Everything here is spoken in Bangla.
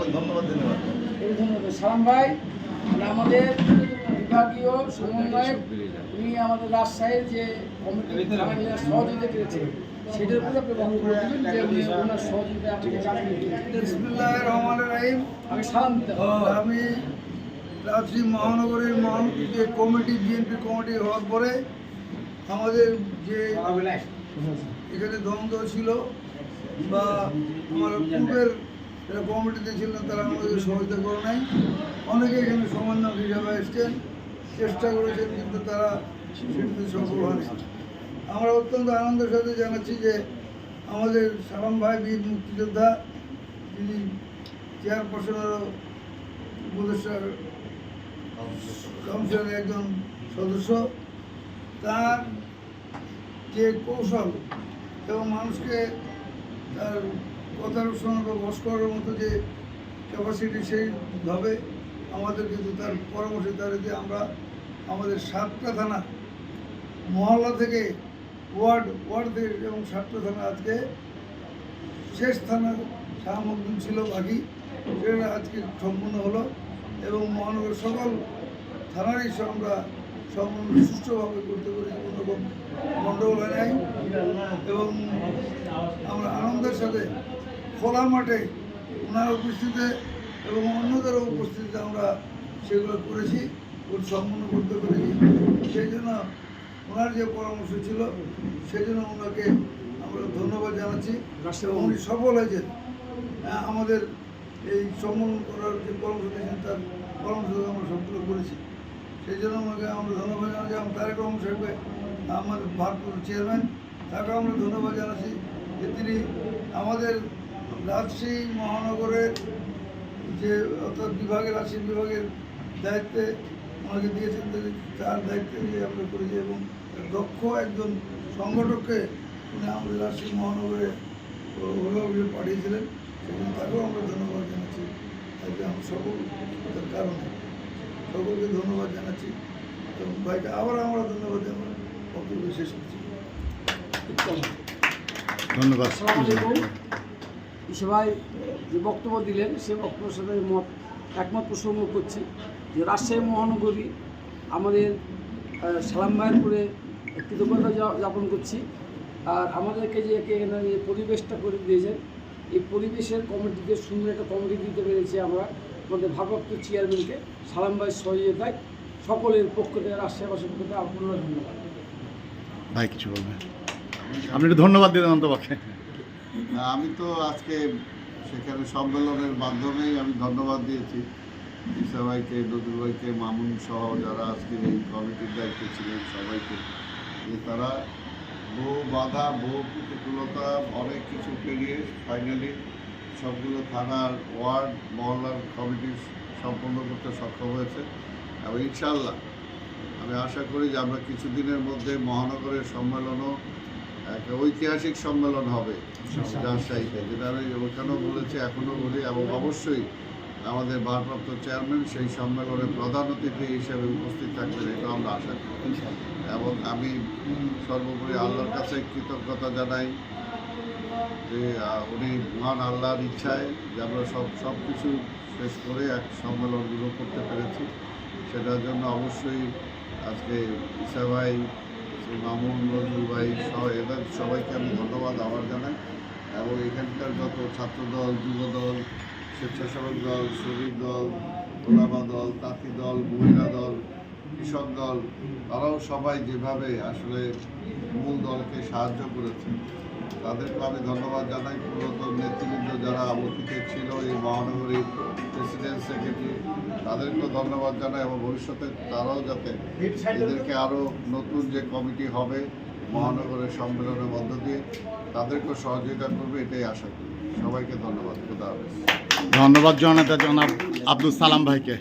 অনেক ধন্যবাদ ধন্যবাদ। সালাম ভাই আমাদের বিভাগীয় সমন্বয়ক, উনি আমাদের রাজশাহীর যে কমিটি সহযোগিতা করেছে সেটার উপরে আপনি বক্তব্য দেবেন যে উনি ওনার সহযোগিতা বিসমিল্লাহির রহমানির রহিম। আমি সালাম দিতে আমি রাজশাহী মহানগরের যে কমিটি বিএনপি কমিটি হওয়ার পরে আমাদের যে এখানে দ্বন্দ্ব ছিল বা আমার পূর্বের যারা কমিটিতে ছিলেন তারা আমাদের সহযোগিতা করে নাই, অনেকে এখানে সমন্বয়ক হিসাবে এসছেন, চেষ্টা করেছেন, কিন্তু তারা সেটিতে সফল হয়নি। আমরা অত্যন্ত আনন্দের সাথে জানাচ্ছি যে আমাদের সালাম ভাই বীর মুক্তিযোদ্ধা, যিনি চেয়ারপারসনের উপদেষ্টা কাউন্সিলের একজন সদস্য, তার যে কৌশল এবং মানুষকে তার কথার সঙ্গে বস করার মতো যে ক্যাপাসিটি, সেইভাবে আমাদের কিন্তু তার পরামর্শে দাঁড়িয়ে আমরা আমাদের 7টা থানা মহল্লা থেকে ওয়ার্ড থেকে এবং 7টা থানা আজকে শেষ থানা শাহমুদ্দিন ছিল বাকি, সেটা আজকে সম্পূর্ণ হলো এবং মহানগরের সকল থানারই আমরা সম্পূর্ণ সুষ্ঠুভাবে করতে পেরেছি, কোনো রকম গণ্ডগোল হয় নাই এবং আমরা আনন্দের সাথে খোলা মাঠে ওনার উপস্থিতিতে এবং অন্যদের উপস্থিতিতে আমরা সেগুলো করেছি, সম্পূর্ণ করতে পেরেছি। সেই জন্য ওনার যে পরামর্শ ছিল সেই জন্য ওনাকে আমরা ধন্যবাদ জানাচ্ছি এবং উনি সফল হয়েছেন। আমাদের এই সম্মেলন করার যে পরামর্শ দিয়েছেন তার পরামর্শ আমরা সম্পূর্ণ করেছি, সেই জন্য ওনাকে আমরা ধন্যবাদ জানাচ্ছি। এবং তারেক রহমান সাহেবকে, আমাদের ভারপ্রাপ্ত চেয়ারম্যান, তাকেও আমরা ধন্যবাদ জানাচ্ছি যে তিনি আমাদের রাজশাহী মহানগরের যে অর্থাৎ রাজশাহী বিভাগের দায়িত্বে আমাকে দিয়েছেন, তার দায়িত্বে যে আমরা করেছি এবং দক্ষ একজন সংগঠককে উনি আমাদের রাজশাহী মহানগরে অভিভাবকে পাঠিয়েছিলেন, সেজন্য তাকেও আমরা ধন্যবাদ জানাচ্ছি। তাকে আমরা তার কারণে সকলকে ধন্যবাদ জানাচ্ছি এবং ভাইকে আবার আমরা ধন্যবাদ জানাই। বক্তব্য শেষ করছি, ধন্যবাদ। সবাই যে বক্তব্য দিলেন সে বক্তব্যের সাথে একমত পোষণ করছি যে রাজশাহী মহানগরী আমাদের সালাম ভাইয়ের করে কৃতজ্ঞতা যাপন করছি। আর আমাদেরকে যে এখানে যে পরিবেশটা করে দিয়েছেন, এই পরিবেশের কমিটিতে সুন্দর একটা কমিটি দিতে পেরেছি আমরা আমাদের ভারপ্রাপ্ত চেয়ারম্যানকে সালাম ভাইয়ের সহযোগিতায় সকলের পক্ষ থেকে রাজশাহীবাসীর পক্ষ থেকে আপনারা ধন্যবাদ। ভাই কিছু বলবেন? আপনি একটু ধন্যবাদ দিলেন অন্তপক্ষে। আমি তো আজকে সেখানে সম্মেলনের মাধ্যমেই আমি ধন্যবাদ দিয়েছি ঈসা ভাইকে, নজরুল ভাইকে, মামুন সহ যারা আজকে এই কমিটির দায়িত্বে ছিলেন সবাইকে, যে তারা বহু বাধা, বহু প্রতিকূলতা, অনেক কিছু পেরিয়ে ফাইনালি সবগুলো থানার ওয়ার্ড মহল্লার কমিটি সম্পন্ন করতে সক্ষম হয়েছে। এবং ইনশাআল্লাহ আমি আশা করি যে আমরা কিছুদিনের মধ্যে মহানগরের সম্মেলনও একটা ঐতিহাসিক সম্মেলন হবে রাজশাহীতে, যেটা আমি ওখানেও বলেছি, এখনও বলি। এবং অবশ্যই আমাদের ভারপ্রাপ্ত চেয়ারম্যান সেই সম্মেলনে প্রধান অতিথি হিসেবে উপস্থিত থাকবেন, এটা আমরা আশা করি। এবং আমি সর্বোপরি আল্লাহর কাছে কৃতজ্ঞতা জানাই যে উনি মহান আল্লাহর ইচ্ছায় যে আমরা সব কিছু শেষ করে এক সম্মেলনগুলো করতে পেরেছি, সেটার জন্য অবশ্যই আজকে ঈসা ভাই, মামুন, নজরুল ভাই সহ এদের সবাইকে আমি ধন্যবাদ আবার জানাই। এবং এখানকার যত ছাত্রদল, যুবদল, স্বেচ্ছাসেবক দল, শ্রমিক দল, ওলামা দল, তাঁতি দল, মহিলা দল, কৃষক দল, তারাও সবাই যেভাবে আসলে মূল দলকে সাহায্য করেছে তাদেরকে আমি ধন্যবাদ জানাই। পুরাতন নেতৃবৃন্দ যারা অতীতে ছিল, এই মহানগরীর প্রেসিডেন্ট, সেক্রেটারি, তাদেরকেও ধন্যবাদ জানাই। এবং ভবিষ্যতে তারাও যাতে এদেরকে আরও নতুন যে কমিটি হবে মহানগরের সম্মেলনের মধ্য দিয়ে তাদেরকেও সহযোগিতা করবে, এটাই আশা করি। সবাইকে ধন্যবাদ। খোদা হাফেজ। ধন্যবাদ জনাব আব্দুল সালাম ভাইকে।